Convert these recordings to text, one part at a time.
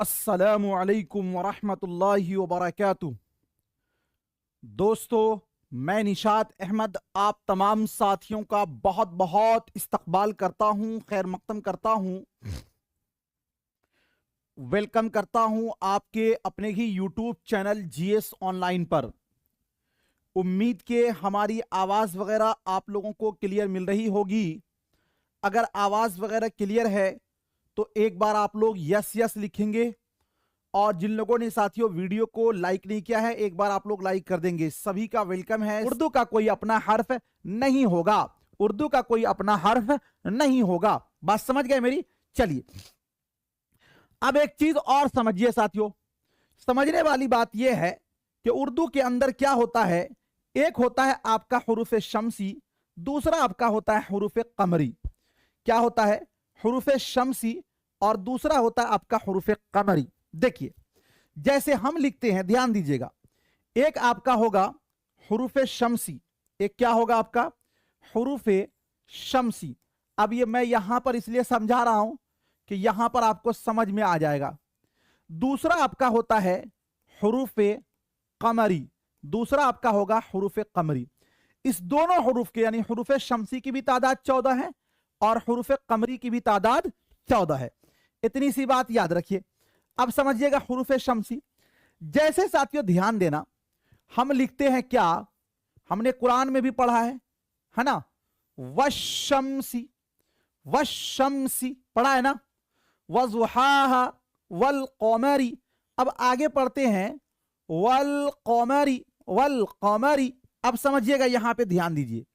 अस्सलामु अलैकुम वरहमतुल्लाहि वबरकातुह। दोस्तों, मैं निशात अहमद आप तमाम साथियों का बहुत बहुत इस्तकबाल करता हूं, खैर मकदम करता हूं, वेलकम करता हूं आपके अपने ही यूट्यूब चैनल जीएस ऑनलाइन पर। उम्मीद के हमारी आवाज़ वगैरह आप लोगों को क्लियर मिल रही होगी। अगर आवाज़ वगैरह क्लियर है तो एक बार आप लोग यस यस लिखेंगे, और जिन लोगों ने साथियों वीडियो को लाइक नहीं किया है एक बार आप लोग लाइक कर देंगे। सभी का वेलकम है। उर्दू का कोई अपना हर्फ नहीं होगा, उर्दू का कोई अपना हर्फ नहीं होगा। बात समझ गए मेरी? चलिए अब एक चीज और समझिए साथियों। समझने वाली बात यह है कि उर्दू के अंदर क्या होता है। एक होता है आपका हुरूफ शमसी, दूसरा आपका होता है हुरूफ कमरी। क्या होता है? हुरूफ शमसी और दूसरा होता है आपका हुरूफ कमरी। देखिए जैसे हम लिखते हैं, ध्यान दीजिएगा। एक आपका होगा हुरूफ शमसी, एक क्या होगा आपका हुरूफ शमसी। अब ये मैं यहां पर इसलिए समझा रहा हूं कि यहां पर आपको समझ में आ जाएगा। दूसरा आपका होता है हुरूफ कमरी, दूसरा आपका होगा हुरूफ कमरी। इस दोनों हुरूफ के यानी हुरूफ शमसी की भी तादाद 14 है और हुरूफ कमरी की भी तादाद 14 है। इतनी सी बात याद रखिए। अब समझिएगा हुरूफ शमसी। जैसे साथियों ध्यान देना, हम लिखते हैं क्या, हमने कुरान में भी पढ़ा है ना, वशमसी, वशमसी पढ़ा है ना, वज़ुहाहा वल क़मरी। अब आगे पढ़ते हैं वल क़मरी, वल क़मरी। अब समझिएगा, यहां पे ध्यान दीजिए।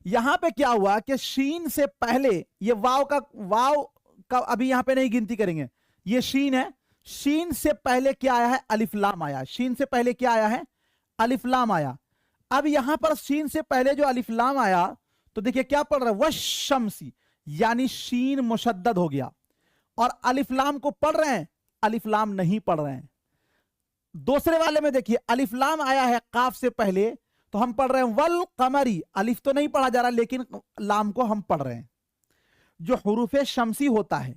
यहां पे क्या हुआ कि शीन से पहले ये वाव का अभी यहां पे नहीं गिनती करेंगे, ये शीन है। शीन से पहले क्या आया है? अलिफ लाम आया। शीन से पहले क्या आया है? अलिफ लाम आया। अब यहां पर शीन से पहले जो अलिफ लाम आया तो देखिए क्या पढ़ रहा है, वशमसी, यानी शीन मुशद्दद हो गया। और अलिफ लाम को पढ़ रहे हैं, अलिफ लाम नहीं पढ़ रहे हैं। दूसरे वाले में देखिए अलिफ लाम आया है काफ से पहले, तो हम पढ़ रहे हैं वल कमरी। अलिफ तो नहीं पढ़ा जा रहा लेकिन लाम को हम पढ़ रहे हैं। जो हुरूफ शमसी होता है,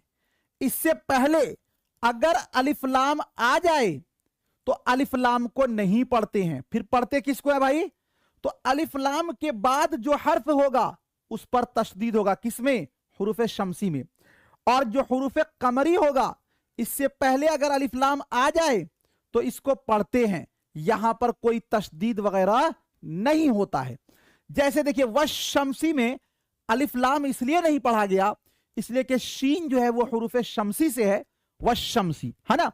इससे पहले अगर अलिफ लाम आ जाए तो अलिफ लाम को नहीं पढ़ते हैं। फिर पढ़ते किसको है भाई? तो अलिफ लाम के बाद जो हर्फ होगा उस पर तशदीद होगा। किसमें? हुरूफ शमसी में। और जो हुरूफ कमरी होगा, इससे पहले अगर अलिफ लाम आ जाए तो इसको पढ़ते हैं। यहां पर कोई तशदीद वगैरह नहीं होता है। जैसे देखिए वशमसी में अलिफ लाम इसलिए नहीं पढ़ा गया, इसलिए कि शीन जो है वो हुरूफ शमसी से है, वशमसी, है ना।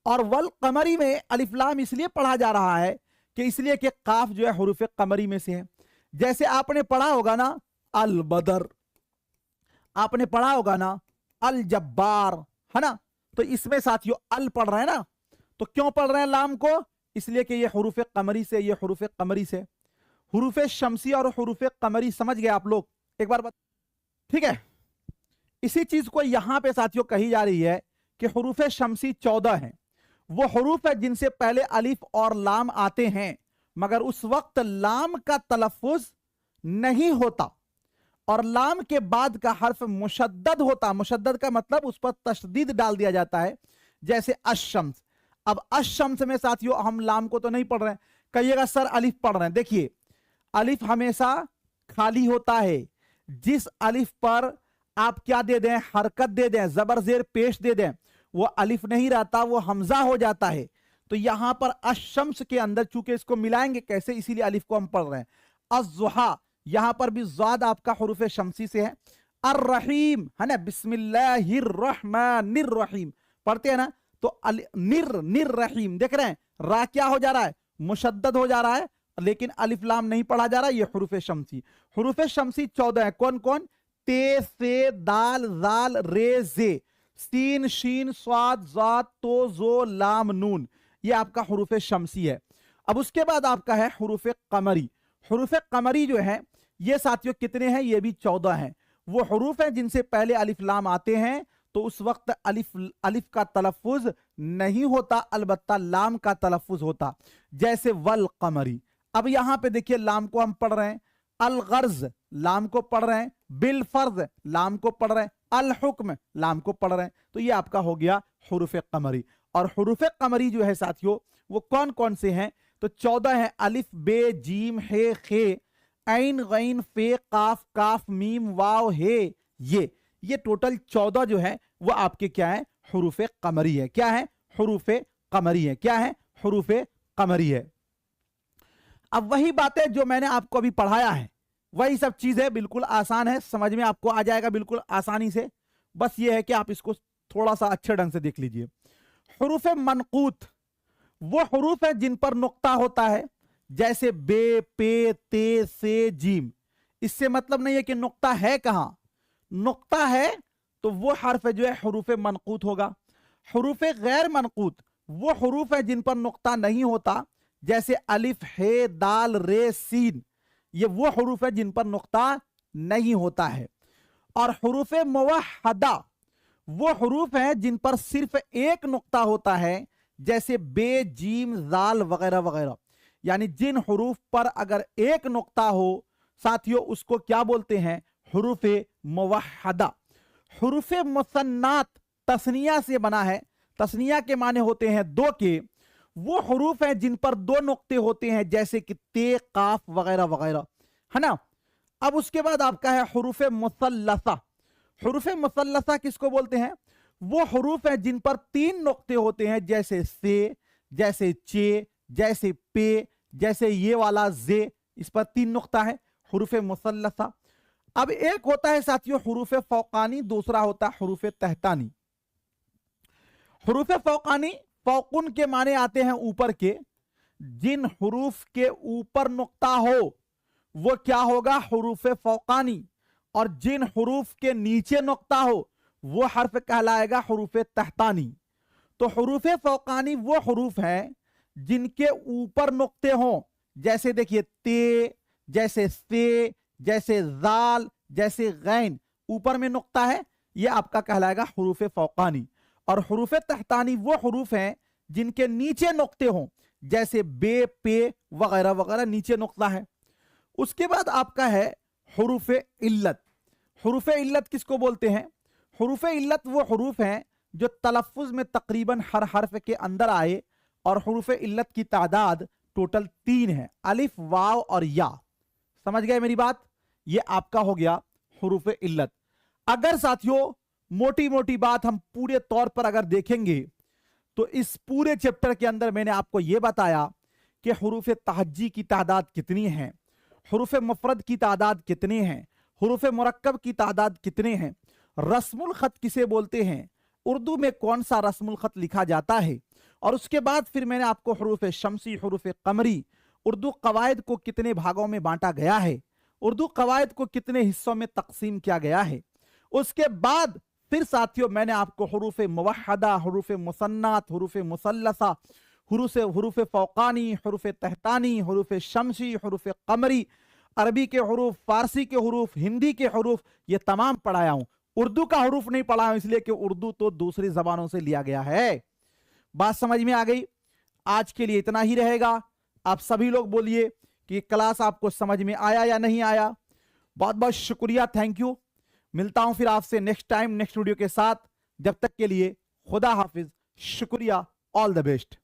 और वल कमरी में अलिफ लाम इसलिए पढ़ा जा रहा है कि इसलिए कि काफ जो है हुरूफ कमरी में से है। जैसे आपने पढ़ा होगा ना अल बदर, आपने पढ़ा होगा ना अल जब्बार, है ना। तो इसमें साथियों अल पढ़ रहे हैं ना, तो क्यों पढ़ रहे हैं लाम को? इसलिए कि ये हुरूफ कमरी से, ये हुरूफ कमरी से। हुरूफ शमसी और हुरूफ कमरी समझ गए आप लोग? एक बार ठीक है। इसी चीज को यहां पे साथियों कही जा रही है कि हुरूफ शमसी 14 हैं। वो हुरूफ है जिनसे पहले अलिफ और लाम आते हैं, मगर उस वक्त लाम का तलफ़ुज़ नहीं होता और लाम के बाद का हर्फ मुशद्दद होता। मुशद्दद का मतलब उस पर तशदीद डाल दिया जाता है, जैसे अशम्स। अब अशम्स में साथियों हम लाम को तो नहीं पढ़ रहे हैं। कहिएगा सर अलिफ पढ़ रहे हैं। देखिए अलिफ हमेशा खाली होता है। जिस अलिफ पर आप क्या दे दें, हरकत दे दें, जबर जेर पेश दे दें, वो अलिफ नहीं रहता, वो हमजा हो जाता है। तो यहां पर अशम्स के अंदर चूंकि इसको मिलाएंगे कैसे, इसीलिए अलिफ को हम पढ़ रहे हैं। अज़्ज़ुहा, यहां पर भी ज़ाद आपका हुरूफ शमसी से है। अर्रहीम, है ना, बिस्मिल्लाहिर्रहमानिर्रहीम पढ़ते हैं ना, तो निर देख रहे हैं, रा क्या हो जा रहा है? मुशद्दद हो जा रहा है, लेकिन अलिफ लाम नहीं पढ़ा जा रहा। ये हुरूफ शमसी। हुरूफ शमसी 14 है। कौन कौन? ते, से, दाल, जाल, रे, जे, सीन, शीन, स्वाद, ज़ात, तो, जो, लाम, नून। ये आपका हुरूफ शमसी है। अब उसके बाद आपका है हुरूफ कमरी। हुरूफ कमरी जो है ये साथियों कितने हैं? ये भी 14 हैं। वो हुरूफ हैं जिनसे पहले अलिफ लाम आते हैं, तो उस वक्त अलिफ का तलफ़ुज़ नहीं होता, अलबत्ता लाम का तलफ़ुज़ होता। जैसे वल कमरी। अब यहां पे देखिए लाम को हम पढ़ रहे हैं। अल गर्ज लाम को पढ़ रहे हैं, बिल फर्ज लाम को पढ़ रहे हैं, अल हुक्म, लाम को पढ़ रहे हैं। तो ये आपका हो गया हुरूफ कमरी। और हुरूफ कमरी जो है साथियों वो कौन कौन से हैं? तो 14 है। अलिफ बे जीम हे खे ऐन गैन फे काफ काफ मीम वाव हे ये टोटल 14 जो है वो आपके क्या है? हुरूफ कमरी है। क्या है? हुरूफ कमरी है। क्या है? हुरूफ कमरी है। अब वही बातें जो मैंने आपको अभी पढ़ाया है वही सब चीजें बिल्कुल आसान है, समझ में आपको आ जाएगा बिल्कुल आसानी से। बस ये है कि आप इसको थोड़ा सा अच्छे ढंग से देख लीजिए। हुरूफ मनकूत वो हुरूफ है जिन पर नुक्ता होता है, जैसे बे पे ते से जीम। इससे मतलब नहीं है कि नुक्ता है कहां, नुक्ता है तो वो हर्फ जो है हुरूफ मनकूत होगा। हुरूफ गैर मनकूत वो हुरूफ है जिन पर नुक्ता नहीं होता, जैसे अलिफ हे दाल रे सीन, ये वो हुरूफ है जिन पर नुक्ता नहीं होता है। और हुरूफ मुवहदा वो हुरूफ है जिन पर सिर्फ एक नुक्ता होता है, जैसे बे जीम जाल वगैरह वगैरह। यानी जिन हुरूफ पर अगर एक नुक्ता हो साथियों उसको क्या बोलते हैं? हुरूफ मुवहदा। हुरूफ मुसन्नात तस्निया से बना है, तस्निया के माने होते हैं दो के, वो हुरूफ हैं जिन पर दो नुक्ते होते हैं, जैसे कि ते काफ वगैरह वगैरह, है ना। अब उसके बाद आपका है हुरूफ मुसल्लसा। हुरूफ मुसल्लसा किसको बोलते हैं? वो हुरूफ हैं जिन पर तीन नुक्ते होते हैं, जैसे से, जैसे चे, जैसे पे, जैसे ये वाला जे, इस पर तीन नुक्ता है, हुरूफ मुसल्लसा। अब एक होता है साथियों हुरूफ फौकानी, दूसरा होता है हुरूफ तहतानी। हुरूफ फौकानी फौकुन के माने आते हैं ऊपर के, जिन हुरूफ के ऊपर नुक्ता हो वो क्या होगा? हुरूफ फौकानी। और जिन हुरूफ के नीचे नुक्ता हो वो हर्फ कहलाएगा हुरूफ तहतानी। तो हुरूफ फौकानी वो हुरूफ है जिनके ऊपर नुक्ते हों, जैसे देखिए ते, जैसे से, जैसे जाल, जैसे गैन, ऊपर में नुक्ता है, ये आपका कहलाएगा हुरूफ फौकानी। और हुरूफ तहतानी वो हुरूफ हैं जिनके नीचे नुक्ते हों, जैसे बे पे वगैरह वगैरह, नीचे नुक्ता है। उसके बाद आपका है हुरूफ इल्लत। हुरूफ इल्लत किसको बोलते हैं? हुरूफ इल्लत वो हुरूफ हैं जो तलफ्फुज में तकरीबन हर हर्फ के अंदर आए, और हुरूफ इल्लत की तादाद टोटल 3 है, अलिफ वाव और या। समझ गए मेरी बात? ये आपका हो गया हुरूफ इल्लत। अगर साथियों मोटी मोटी बात हम पूरे तौर पर अगर देखेंगे तो इस पूरे चैप्टर के अंदर मैंने आपको यह बताया कि हुरूफ तहज्जी की तादाद कितनी है, हुरूफ मुफरद की तादाद कितने हैं, हुरूफ मुरक्कब की तादाद कितने हैं, रस्मुल खत किसे बोलते हैं, उर्दू में कौन सा रस्मुल खत लिखा जाता है। और उसके बाद फिर मैंने आपको हुरूफ शमसी, हुरूफ कमरी, उर्दू कवायद को कितने भागों में बांटा गया है, उर्दू कवायद को कितने हिस्सों में तकसीम किया गया है। उसके बाद फिर साथियों मैंने आपको हुरूफ मुवहदा, हुरूफ मुसन्नात, हुरूफ मुसल्लसा, हुरूफ फौकानी, हुरूफ तहतानी, हुरूफ शमसी, हुरूफ कमरी, अरबी के हुरूफ, फारसी के हुरूफ, हिंदी के हुरूफ, ये तमाम पढ़ाया हूं। उर्दू का हुरूफ नहीं पढ़ाया इसलिए कि उर्दू तो दूसरी जबानों से लिया गया है। बात समझ में आ गई? आज के लिए इतना ही रहेगा। आप सभी लोग बोलिए कि क्लास आपको समझ में आया या नहीं आया। बहुत बहुत शुक्रिया, थैंक यू। मिलता हूं फिर आपसे नेक्स्ट टाइम नेक्स्ट वीडियो के साथ। जब तक के लिए खुदा हाफिज, शुक्रिया, ऑल द बेस्ट।